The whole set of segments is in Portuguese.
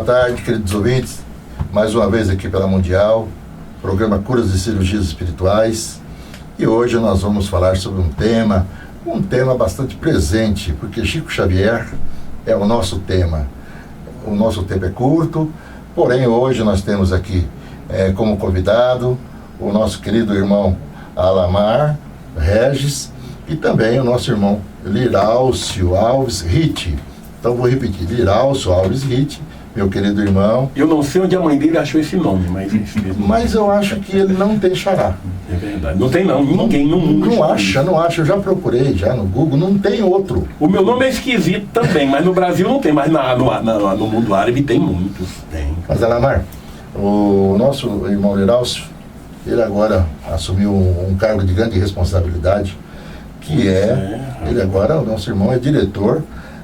tarde, queridos ouvintes. Mais uma vez aqui pela Mundial, programa Curas e Cirurgias Espirituais. E hoje nós vamos falar sobre um tema bastante presente, porque Chico Xavier é o nosso tema. O nosso tempo é curto, porém hoje nós temos aqui como convidado o nosso querido irmão Alamar Regis e também o nosso irmão Liraucio Alves Ritt. Então vou repetir, Liraucio Alves Ritt, meu querido irmão. Eu não sei onde a mãe dele achou esse nome, mas esse mesmo. Mas eu acho que ele não tem xará. É verdade. Não tem não, ninguém no mundo. Não acha. Eu já procurei, já no Google, não tem outro. O meu nome é esquisito também, mas no Brasil não tem, mas no mundo árabe tem muitos. Tem. Mas Alamar, o nosso irmão Liraucio, ele agora assumiu um cargo de grande responsabilidade, que ele agora, o nosso irmão, é diretor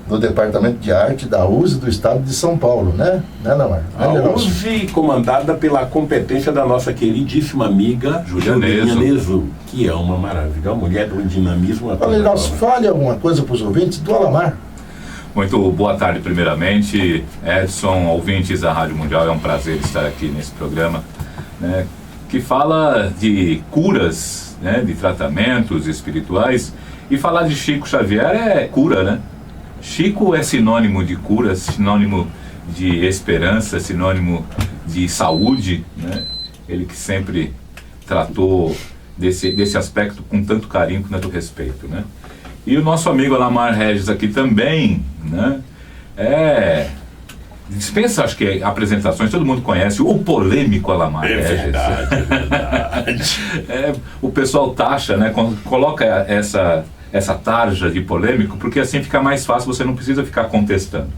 do Departamento de Arte da USE do Estado de São Paulo, né, Alamar? A USE comandada pela competência da nossa queridíssima amiga Juliana Nezu, que é uma maravilha, uma mulher do dinamismo. Olha, Liraucio, fale alguma coisa para os ouvintes do Alamar. Muito boa tarde, primeiramente. Edson, ouvintes da Rádio Mundial, é um prazer estar aqui nesse programa, né, que fala de curas, né, de tratamentos espirituais, e falar de Chico Xavier é cura, né? Chico é sinônimo de cura, sinônimo de esperança, sinônimo de saúde, né? Ele que sempre tratou desse aspecto com tanto carinho, com tanto respeito, né? E o nosso amigo Alamar Regis aqui também, né? Dispensa, acho que apresentações, todo mundo conhece o polêmico Alamar Regis. Verdade, é verdade. O pessoal taxa, né? Coloca essa tarja de polêmico, porque assim fica mais fácil, você não precisa ficar contestando.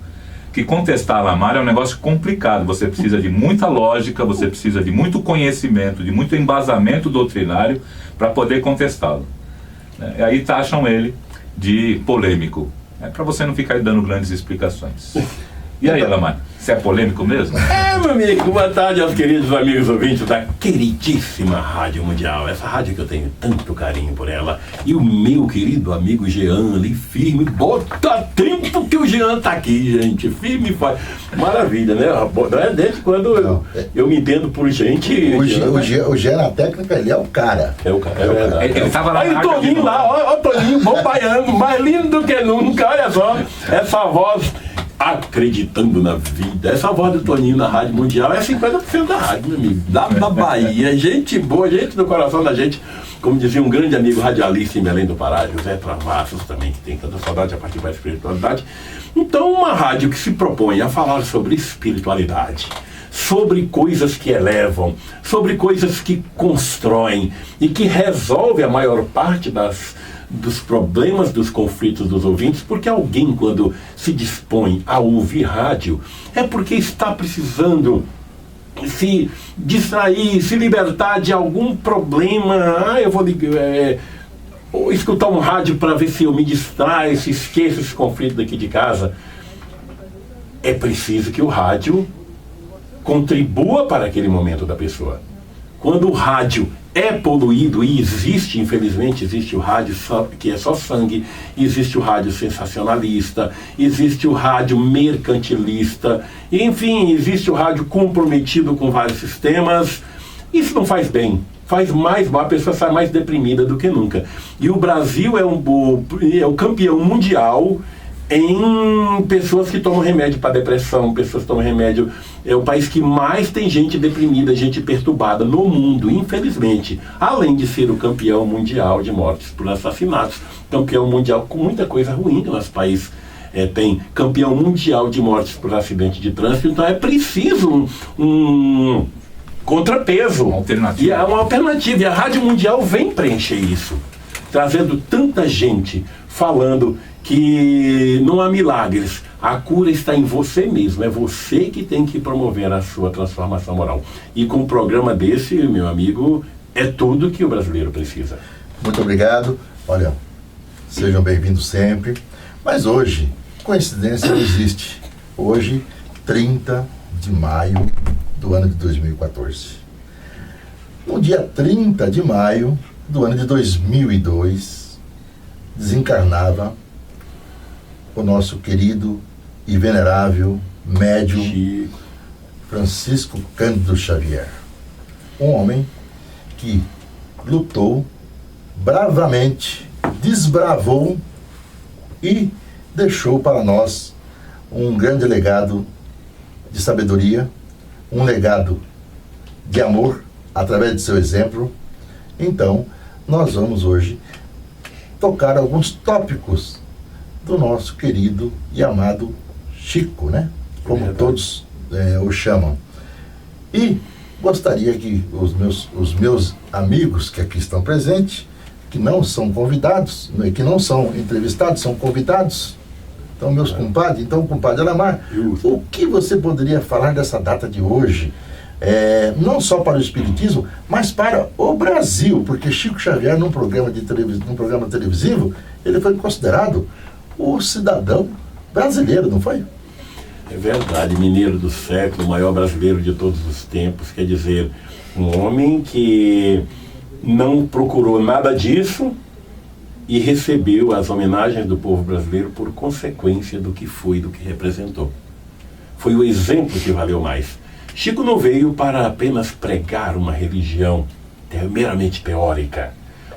Que contestar Alamar é um negócio complicado, você precisa de muita lógica, você precisa de muito conhecimento, de muito embasamento doutrinário para poder contestá-lo. E aí taxam ele de polêmico, para você não ficar aí dando grandes explicações. E aí, Alamar, você é polêmico mesmo? Meu amigo, boa tarde aos queridos amigos ouvintes da queridíssima Rádio Mundial, essa rádio que eu tenho tanto carinho por ela, e o meu querido amigo Jean ali, firme, bota tempo que o Jean tá aqui, gente, firme e forte, maravilha, né? Desde quando eu me entendo por gente... O Jean na técnica, ele é o cara. É o cara, é verdade. Ele tava lá. Olha o Toninho lá, olha o Toninho, bom baiano, mais lindo do que nunca, olha só, essa voz... acreditando na vida. Essa voz do Toninho na Rádio Mundial é 50% da rádio, meu amigo. Da Bahia. Gente boa, gente do coração da gente. Como dizia um grande amigo radialista em Belém do Pará, José Travassos, também, que tem tanta saudade a partir da espiritualidade. Então, uma rádio que se propõe a falar sobre espiritualidade, sobre coisas que elevam, sobre coisas que constroem e que resolve a maior parte dos problemas, dos conflitos dos ouvintes, porque alguém, quando se dispõe a ouvir rádio, é porque está precisando se distrair, se libertar de algum problema. Eu vou escutar um rádio para ver se eu me distraio, se esqueço esse conflito daqui de casa. É preciso que o rádio contribua para aquele momento da pessoa. Quando o rádio é poluído, e existe, infelizmente, existe o rádio que é só sangue, existe o rádio sensacionalista, existe o rádio mercantilista, enfim, existe o rádio comprometido com vários sistemas. Isso não faz bem, faz mais mal, a pessoa sai mais deprimida do que nunca. E o Brasil é o campeão mundial em pessoas que tomam remédio para depressão, pessoas que tomam remédio. É o país que mais tem gente deprimida, gente perturbada no mundo, infelizmente. Além de ser o campeão mundial de mortes por assassinatos, campeão mundial com muita coisa ruim que o nosso país tem, campeão mundial de mortes por acidente de trânsito. Então é preciso um contrapeso. Uma alternativa. E é uma alternativa. E a Rádio Mundial vem preencher isso, trazendo tanta gente falando que não há milagres, a cura está em você mesmo, é você que tem que promover a sua transformação moral. E com um programa desse, meu amigo, é tudo que o brasileiro precisa. Muito obrigado, olha, sejam bem-vindos sempre, mas hoje, coincidência não existe, hoje, 30 de maio do ano de 2014. No dia 30 de maio do ano de 2002, desencarnava o nosso querido e venerável médium Francisco Cândido Xavier. Um homem que lutou bravamente, desbravou e deixou para nós um grande legado de sabedoria, um legado de amor através de seu exemplo. Então, nós vamos hoje tocar alguns tópicos do nosso querido e amado Chico, né? Como todos o chamam. E gostaria que os meus amigos que aqui estão presentes, que não são convidados, que não são entrevistados, são convidados, então meus compadres, então compadre Alamar, o que você poderia falar dessa data de hoje? Não só para o Espiritismo, mas para o Brasil, porque Chico Xavier, num programa televisivo, ele foi considerado o cidadão brasileiro, não foi? É verdade, mineiro do século, o maior brasileiro de todos os tempos, quer dizer, um homem que não procurou nada disso e recebeu as homenagens do povo brasileiro por consequência do que foi, do que representou. Foi o exemplo que valeu mais. Chico não veio para apenas pregar uma religião meramente teórica,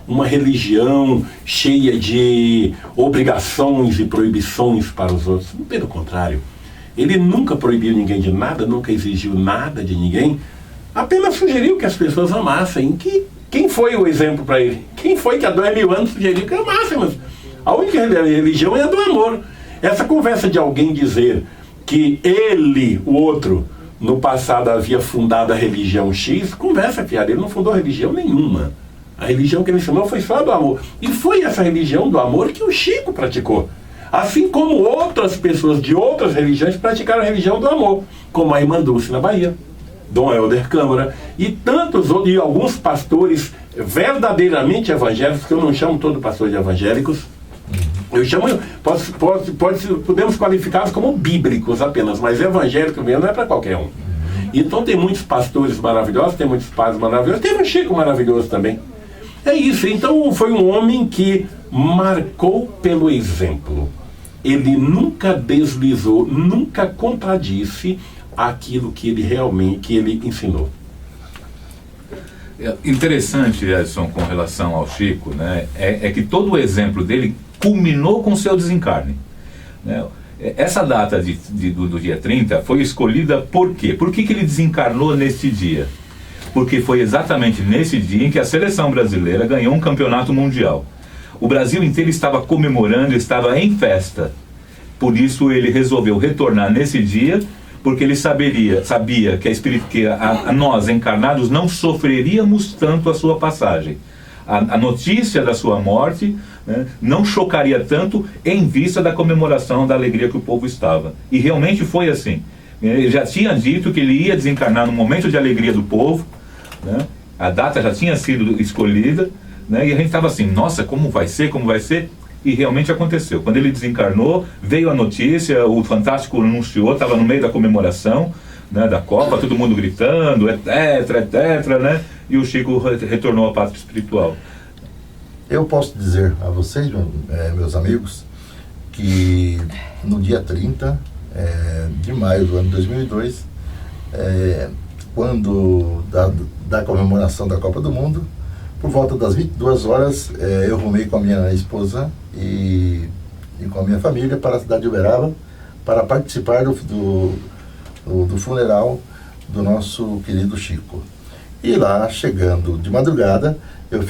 uma religião cheia de obrigações e proibições para os outros. Pelo contrário, ele nunca proibiu ninguém de nada, nunca exigiu nada de ninguém, apenas sugeriu que as pessoas amassem. Quem foi o exemplo para ele? Quem foi que há 2000 anos sugeriu que amassem? Mas a única religião é a do amor. Essa conversa de alguém dizer que ele, o outro, no passado havia fundado a religião X, conversa fiada, ele não fundou religião nenhuma. A religião que ele ensinou foi só do amor. E foi essa religião do amor que o Chico praticou. Assim como outras pessoas de outras religiões praticaram a religião do amor, como a Irmã Dulce na Bahia, Dom Helder Câmara e tantos outros, e alguns pastores verdadeiramente evangélicos, que eu não chamo todo pastor de evangélicos, eu chamo, podemos qualificá-los como bíblicos apenas, mas evangélico mesmo não é para qualquer um. Então tem muitos pastores maravilhosos, tem muitos padres maravilhosos, teve um Chico maravilhoso também. É isso, então foi um homem que marcou pelo exemplo. Ele nunca deslizou, nunca contradisse aquilo que ele ensinou. Interessante, Edson, com relação ao Chico, né, é que todo o exemplo dele culminou com seu desencarne, né? Essa data do dia 30 foi escolhida por quê? Por que ele desencarnou nesse dia? Porque foi exatamente nesse dia em que a seleção brasileira ganhou um campeonato mundial. O Brasil inteiro estava comemorando, estava em festa. Por isso ele resolveu retornar nesse dia, porque ele sabia que nós encarnados não sofreríamos tanto a sua passagem. A notícia da sua morte, né, não chocaria tanto em vista da comemoração da alegria que o povo estava. E realmente foi assim. Ele já tinha dito que ele ia desencarnar no momento de alegria do povo, né? A data já tinha sido escolhida, né? E a gente estava assim, nossa, como vai ser? E realmente aconteceu. Quando ele desencarnou, veio a notícia, o Fantástico anunciou, estava no meio da comemoração, né, da Copa, todo mundo gritando, etc, né? E o Chico retornou à pátria espiritual. Eu posso dizer a vocês, meus amigos, que no dia 30 de maio do ano 2002, quando da comemoração da Copa do Mundo, por volta das 22 horas, eu rumei com a minha esposa e com a minha família para a cidade de Uberaba para participar do funeral do nosso querido Chico. E lá, chegando de madrugada, eu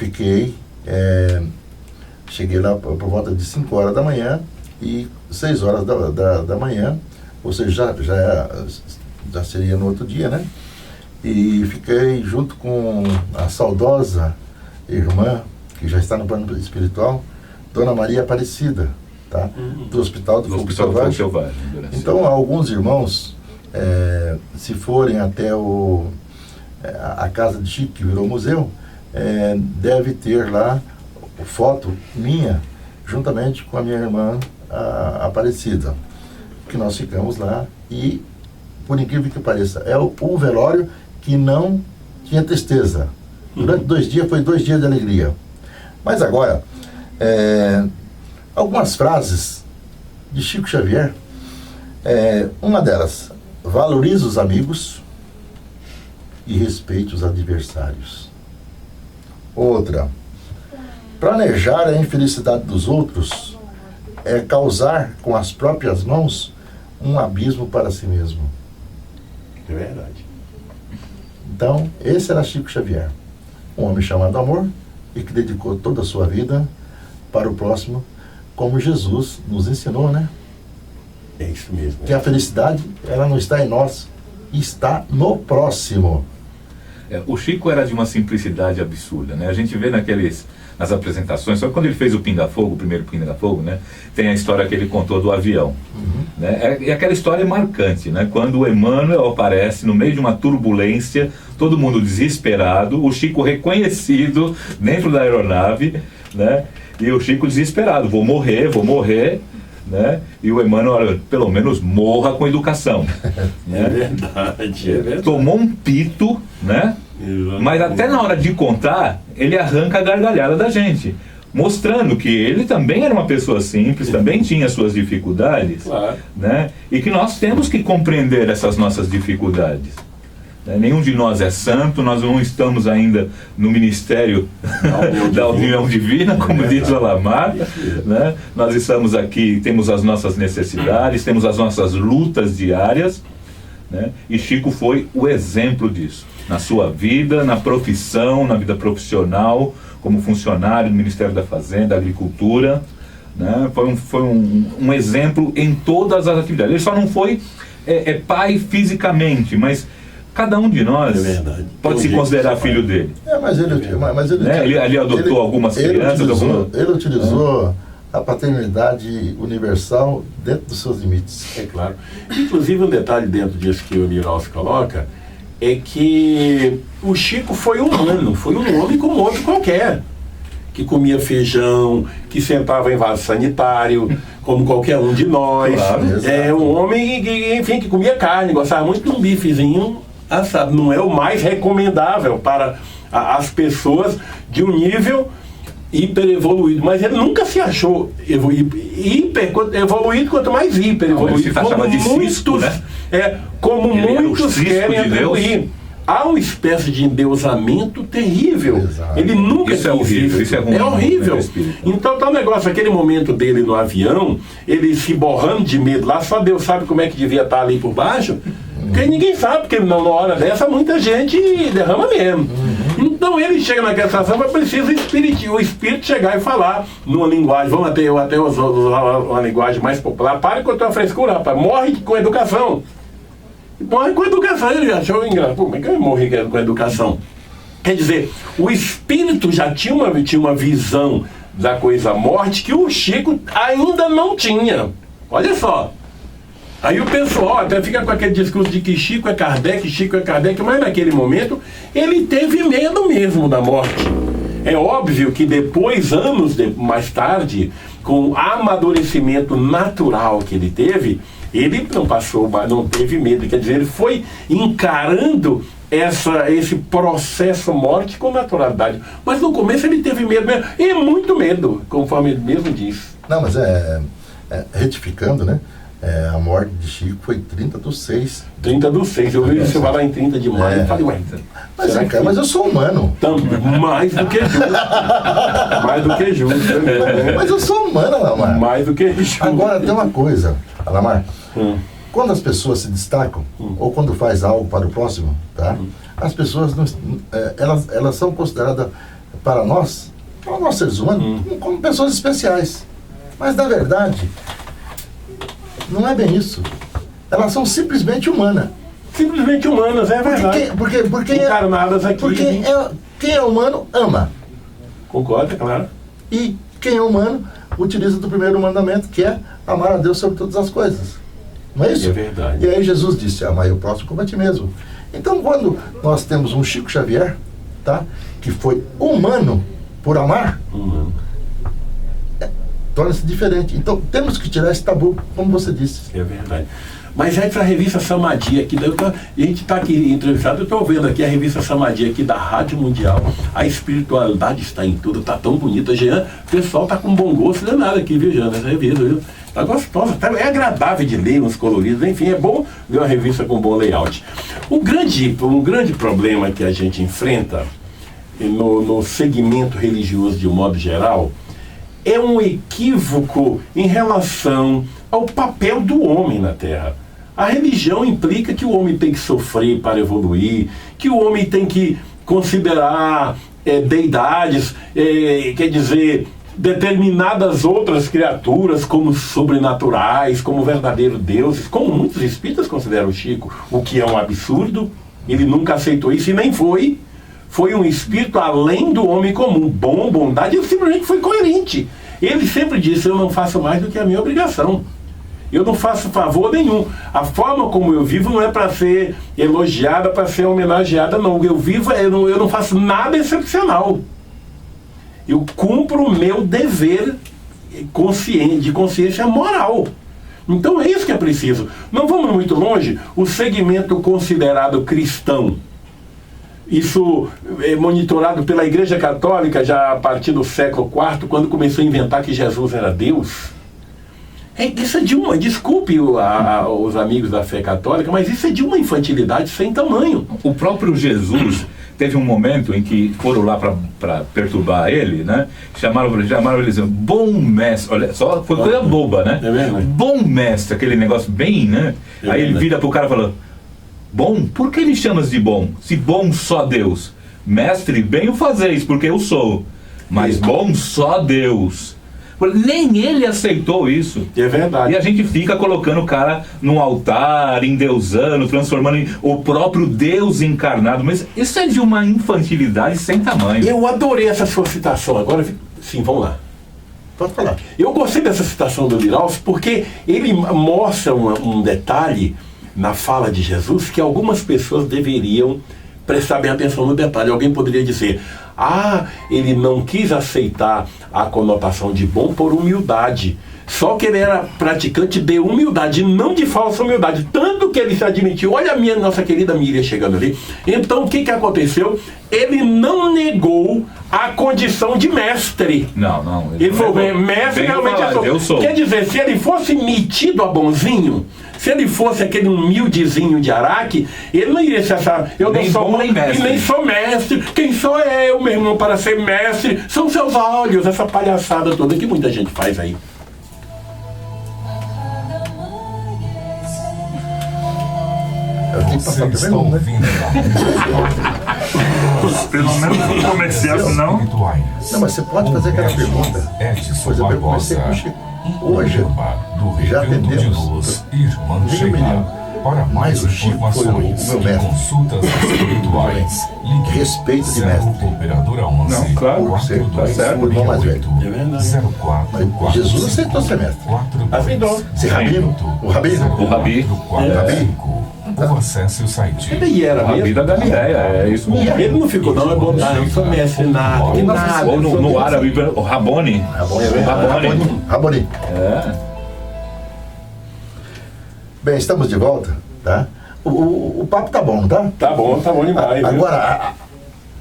cheguei lá por volta de 5 horas da manhã e 6 horas da manhã, ou seja, já seria no outro dia, né? E fiquei junto com a saudosa irmã, que já está no plano espiritual, Dona Maria Aparecida, tá? Do Hospital do Fogo Selvagem. Então, alguns irmãos, se forem até a casa de Chico, que virou museu, deve ter lá foto minha, juntamente com a minha irmã Aparecida, que nós ficamos lá. E, por incrível que pareça, o velório que não tinha tristeza. Durante 2 dias, foi 2 dias de alegria. Mas agora, algumas frases de Chico Xavier, uma delas: valorize os amigos, e respeite os adversários. Outra, planejar a infelicidade dos outros é causar com as próprias mãos um abismo para si mesmo. É verdade. Então, esse era Chico Xavier, um homem chamado amor e que dedicou toda a sua vida para o próximo, como Jesus nos ensinou, né? É isso mesmo. Que a felicidade, ela não está em nós, está no próximo. O Chico era de uma simplicidade absurda, né? A gente vê nas apresentações, só quando ele fez o Pinga-Fogo, o primeiro Pinga-Fogo, né? Tem a história que ele contou do avião. Né? E aquela história é marcante, né? Quando o Emmanuel aparece no meio de uma turbulência, todo mundo desesperado, o Chico reconhecido dentro da aeronave, né? E o Chico desesperado, vou morrer, né? E o Emmanuel, pelo menos morra com educação. Né? É verdade. Tomou um pito, né? Exatamente. Mas até na hora de contar, ele arranca a gargalhada da gente, mostrando que ele também era uma pessoa simples, também tinha suas dificuldades, Claro. né? E que nós temos que compreender essas nossas dificuldades. Né? Nenhum de nós é santo, nós não estamos ainda no ministério da união divina, como diz o Alamar. Né? Nós estamos aqui, temos as nossas necessidades, temos as nossas lutas diárias. Né? E Chico foi o exemplo disso, na sua vida, na profissão, na vida profissional, como funcionário do Ministério da Fazenda, da Agricultura. Né? Foi um exemplo em todas as atividades. Ele só não foi pai fisicamente, mas cada um de nós pode se considerar filho dele. Mas ele né? Ele adotou algumas crianças. Ele utilizou a paternidade universal dentro dos seus limites. É claro. Inclusive, um detalhe dentro disso que o Miralles coloca é que o Chico foi humano, foi um homem como outro qualquer, que comia feijão, que sentava em vaso sanitário, como qualquer um de nós. Claro, é um homem que comia carne, gostava muito de um bifezinho assado. Não é o mais recomendável para as pessoas de um nível hiper evoluído, mas ele nunca se achou hiper evoluído, quanto mais hiper evoluído, como muitos, né? Como muitos querem atribuir. Há uma espécie de endeusamento terrível. Exato. Ele nunca isso é horrível, isso é ruim. É horrível. Né, então tá um negócio, aquele momento dele no avião, ele se borrando de medo lá, só Deus sabe como é que devia estar ali por baixo, porque ninguém sabe, porque na hora dessa muita gente derrama mesmo. Então ele chega naquela situação, mas precisa o espírito chegar e falar numa linguagem, vamos até usar uma linguagem mais popular, para com a tua frescura, rapaz, morre com educação. Morre com educação. Ele achou engraçado, como é que eu morri com educação? Quer dizer, o espírito já tinha uma visão da coisa morte que o Chico ainda não tinha. Olha só. Aí o pessoal até fica com aquele discurso de que Chico é Kardec, mas naquele momento ele teve medo mesmo da morte. É óbvio que depois, anos mais tarde, com o amadurecimento natural que ele teve, ele não teve medo. Quer dizer, ele foi encarando esse processo morte com naturalidade. Mas no começo ele teve medo mesmo, e muito medo, conforme ele mesmo disse. Não, mas retificando, né? A morte de Chico foi 30/6. 30/6, eu vi você vai lá em 30 de maio e falei, ué, mas eu sou humano. Mais do que justo. Mais do que justo. Mas eu sou humano, Alamar. Mais do que justo. Agora tem uma coisa, Alamar. Quando as pessoas se destacam, ou quando faz algo para o próximo, tá? As pessoas, elas são consideradas, para nós seres humanos, como pessoas especiais. Mas, na verdade, não é bem isso. Elas são simplesmente humanas. Simplesmente humanas, é verdade. Porque encarnadas aqui. Porque quem é humano, ama. Concorda, claro. E quem é humano, utiliza do primeiro mandamento, que é amar a Deus sobre todas as coisas. Não é isso? É verdade. E aí Jesus disse, amai o próximo como a ti mesmo. Então, quando nós temos um Chico Xavier, tá? Que foi humano por amar, torna-se diferente. Então, temos que tirar esse tabu, como você disse. É verdade. Mas essa revista Samadhi aqui, a gente está aqui entrevistado, eu estou vendo aqui a revista Samadhi aqui da Rádio Mundial, a espiritualidade está em tudo, está tão bonita. Jean, o pessoal está com bom gosto danado aqui, viu, Jean, nessa revista, viu? Tá gostosa, é agradável de ler, uns coloridos, enfim, é bom ver uma revista com bom layout. Um grande problema que a gente enfrenta no segmento religioso de um modo geral é um equívoco em relação ao papel do homem na Terra. A religião implica que o homem tem que sofrer para evoluir, que o homem tem que considerar deidades, quer dizer, determinadas outras criaturas como sobrenaturais, como verdadeiros deuses, como muitos espíritas consideram o Chico, o que é um absurdo. Ele nunca aceitou isso e nem foi um espírito além do homem comum, bondade. Ele simplesmente foi coerente. Ele sempre disse: eu não faço mais do que a minha obrigação, eu não faço favor nenhum. A forma como eu vivo não é para ser elogiada, para ser homenageada, não. Eu vivo, eu não faço nada excepcional. Eu cumpro o meu dever de consciência moral. Então é isso que é preciso. Não vamos muito longe. O segmento considerado cristão, isso é monitorado pela Igreja Católica já a partir do século IV, quando começou a inventar que Jesus era Deus. Isso é de uma, desculpe os amigos da fé católica, mas isso é de uma infantilidade sem tamanho. O próprio Jesus teve um momento em que foram lá para perturbar ele, né? Chamaram ele de bom mestre. Olha, só foi coisa boba, né? É mesmo? Bom mestre, aquele negócio bem, né? Aí ele vira pro cara e fala: bom, por que me chamas de bom? Se bom só Deus. Mestre, bem o fazeis, porque eu sou. Mas bom só Deus. Nem ele aceitou isso. É verdade. E a gente fica colocando o cara num altar, endeusando, transformando em o próprio Deus encarnado. Mas isso é de uma infantilidade sem tamanho. Eu adorei essa sua citação. Agora, sim, vamos lá. Pode falar. Eu gostei dessa citação do Liralf porque ele mostra um detalhe na fala de Jesus que algumas pessoas deveriam prestar bem atenção no detalhe. Alguém poderia dizer: ele não quis aceitar a conotação de bom por humildade. Só que ele era praticante de humildade, não de falsa humildade. Tanto que ele se admitiu. Olha a nossa querida Miriam chegando ali. Então o que aconteceu? Ele não negou a condição de mestre. Não. Ele falou: mestre realmente eu sou. Quer dizer, se ele fosse metido a bonzinho, se ele fosse aquele humildezinho de Araque, ele não iria se achar: eu nem não sou bom nem mestre. E nem sou mestre. Quem sou eu, meu irmão, para ser mestre? São seus olhos, essa palhaçada toda que muita gente faz aí. Você está ouvindo Pelo menos no comercial, não. Não, mas você pode fazer aquela pergunta. Por exemplo, eu comecei com o Chico. Hoje, já atendemos meio milhão. Mas o Chico foi o meu mestre. Consultas espirituais. Respeito de mestre. Operadora 11. Não, claro, Tá certo, o irmão mais velho. Mas Jesus aceitou ser mestre. Aceitou. Ser rabino, o rabino. O Rabi. Acesse o site. Ele era O Rabi mesmo. da Galileia, é isso mesmo. Ele não ficou, não, é botar, eu não sou mestre, nada. Que nada. Ou no árabe, o Raboni. Raboni. É. Bem, estamos de volta, tá? O papo tá bom, tá? Tá bom demais. viu? Agora,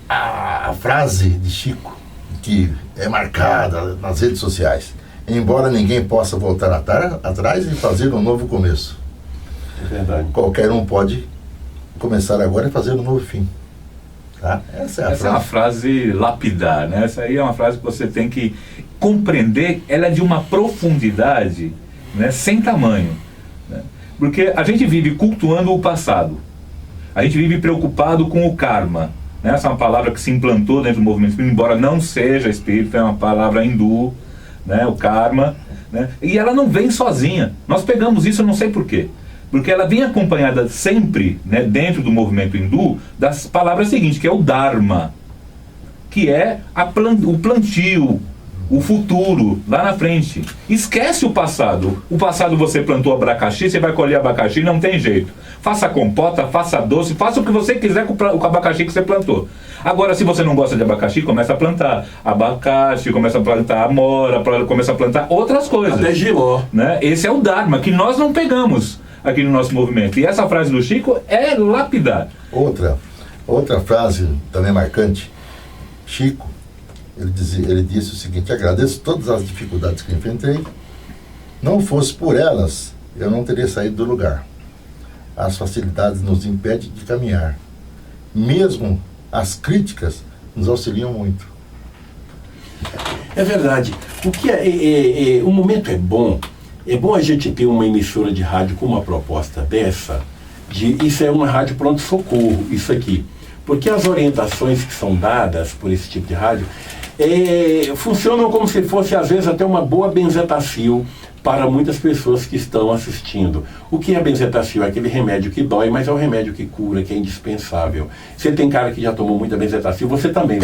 a frase de Chico, que é marcada nas redes sociais: embora ninguém possa voltar atrás e fazer um novo começo, É verdade. qualquer um pode começar agora e fazer um novo fim. Tá? Essa é a Essa é uma frase. frase lapidar, né? Essa aí é uma frase que você tem que compreender. Ela é de uma profundidade, né, sem tamanho, né? Porque a gente vive cultuando o passado. A gente vive preocupado com o karma, né? Essa é uma palavra que se implantou dentro do movimento espírita, embora não seja espírita, é uma palavra hindu, né? O karma, né? E ela não vem sozinha. Nós pegamos isso, eu não sei porquê. Porque ela vem acompanhada sempre, né, dentro do movimento hindu, das palavras seguintes, que é o Dharma, que é o plantio, o futuro, lá na frente. Esquece o passado. O passado você plantou abacaxi, você vai colher abacaxi, não tem jeito. Faça compota, faça doce, faça o que você quiser com o abacaxi que você plantou. Agora, se você não gosta de abacaxi, começa a plantar abacaxi, começa a plantar amora, começa a plantar outras coisas. Até giló. Né? Esse é o Dharma, que nós não pegamos aqui no nosso movimento. E essa frase do Chico é lapidar. Outra frase também marcante. Chico, ele disse o seguinte: agradeço todas as dificuldades que enfrentei, Não fosse por elas, eu não teria saído do lugar. As facilidades nos impedem de caminhar. Mesmo as críticas nos auxiliam muito. É verdade. O que o momento é bom a gente ter uma emissora de rádio com uma proposta dessa, isso é uma rádio pronto-socorro, isso aqui. Porque as orientações que são dadas por esse tipo de rádio funcionam como se fosse, às vezes, até uma boa benzetacil para muitas pessoas que estão assistindo. O que é benzetacil? É aquele remédio que dói, mas é o remédio que cura, que é indispensável. Você tem cara que já tomou muita benzetacil, você também.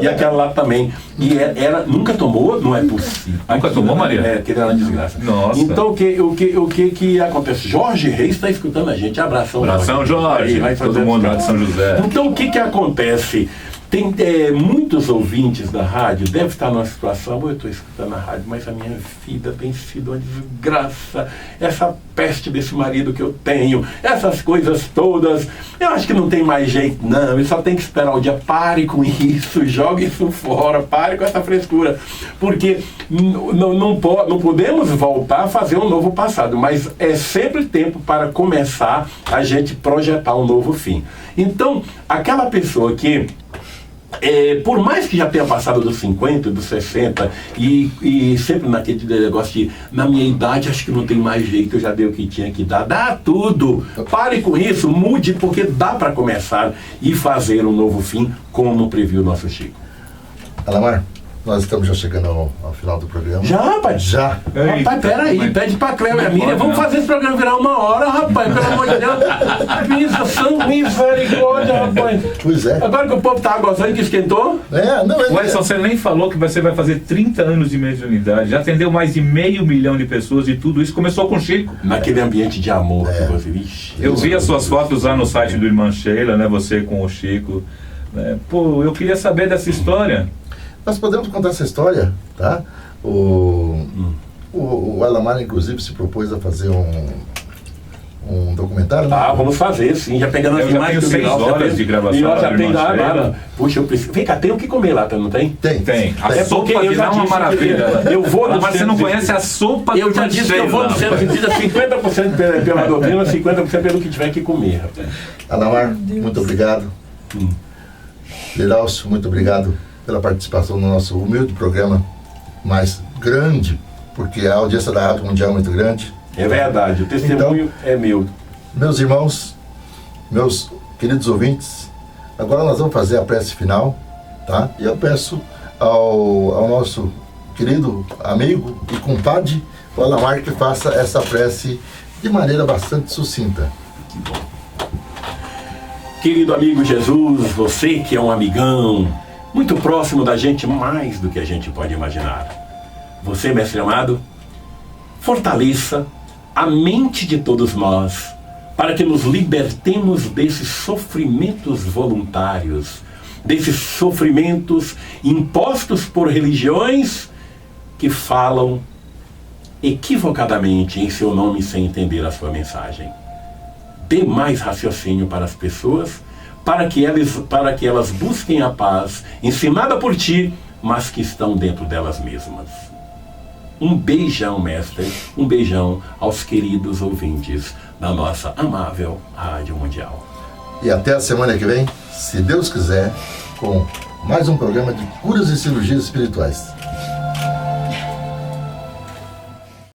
E aquela lá também. E ela nunca tomou? Não é possível. Nunca tomou, Maria? Que era uma desgraça. Nossa. Então, o que acontece? Jorge Reis está escutando a gente. Abração, Jorge. Vai Todo mundo lá de São José. Então, o que acontece? Tem muitos ouvintes da rádio devem estar numa situação, eu estou escutando a rádio, mas a minha vida tem sido uma desgraça, essa peste desse marido que eu tenho, essas coisas todas, eu acho que não tem mais jeito não, ele só tem que esperar o dia. Pare com isso, jogue isso fora, pare com essa frescura, porque não podemos voltar a fazer um novo passado, mas é sempre tempo para começar a gente projetar um novo fim. Então, aquela pessoa que por mais que já tenha passado dos 50, dos 60 e sempre naquele negócio de na minha idade acho que não tem mais jeito, eu já dei o que tinha que dar, dá tudo, pare com isso, mude, porque dá para começar e fazer um novo fim, como previu o nosso Chico. Alamar, nós estamos já chegando ao final do programa. Já, rapaz? Já. Rapaz, peraí, pede pra Cléo e a Miriam, vamos fazer esse programa virar 1 hora, rapaz, pelo amor de Deus. Misericórdia, rapaz. Pois é. Agora que o povo tá gozando que esquentou. O Edson, você nem falou que você vai fazer 30 anos de mediunidade, já atendeu mais de 500 mil de pessoas e tudo isso começou com o Chico. Naquele ambiente de amor que você... Ixi, eu vi as suas fotos lá no site do Irmã Sheila, né, você com o Chico. Pô, eu queria saber dessa história. Nós podemos contar essa história, tá? O Alamar, inclusive, se propôs a fazer um documentário. Né? Vamos fazer, sim. Já pegando as imagens do 6 horas de gravação. E nós já tem nada. Puxa, eu preciso... Vem cá, tem o que comer lá, não tem? Tem. A sopa de lá é uma maravilha. Eu vou mas você não conhece a sopa do Eu já disse que eu vou no centro de vida 50% pela doutrina, 50% pelo que tiver que comer, rapaz. Alamar, muito obrigado. Liralcio, muito obrigado pela participação no nosso humilde programa, mais grande, porque a audiência da Rádio Mundial é muito grande. É verdade, o testemunho é meu. Meus irmãos, meus queridos ouvintes, agora nós vamos fazer a prece final, tá? E eu peço ao nosso querido amigo e compadre, o Alamar, que faça essa prece de maneira bastante sucinta. Que bom. Querido amigo Jesus, você que é um amigão, muito próximo da gente, mais do que a gente pode imaginar. Você, mestre amado, fortaleça a mente de todos nós, para que nos libertemos desses sofrimentos voluntários, desses sofrimentos impostos por religiões que falam equivocadamente em seu nome sem entender a sua mensagem. Dê mais raciocínio para as pessoas, para que elas busquem a paz, ensinada por ti, mas que estão dentro delas mesmas. Um beijão, mestre, um beijão aos queridos ouvintes da nossa amável Rádio Mundial. E até a semana que vem, se Deus quiser, com mais um programa de curas e cirurgias espirituais.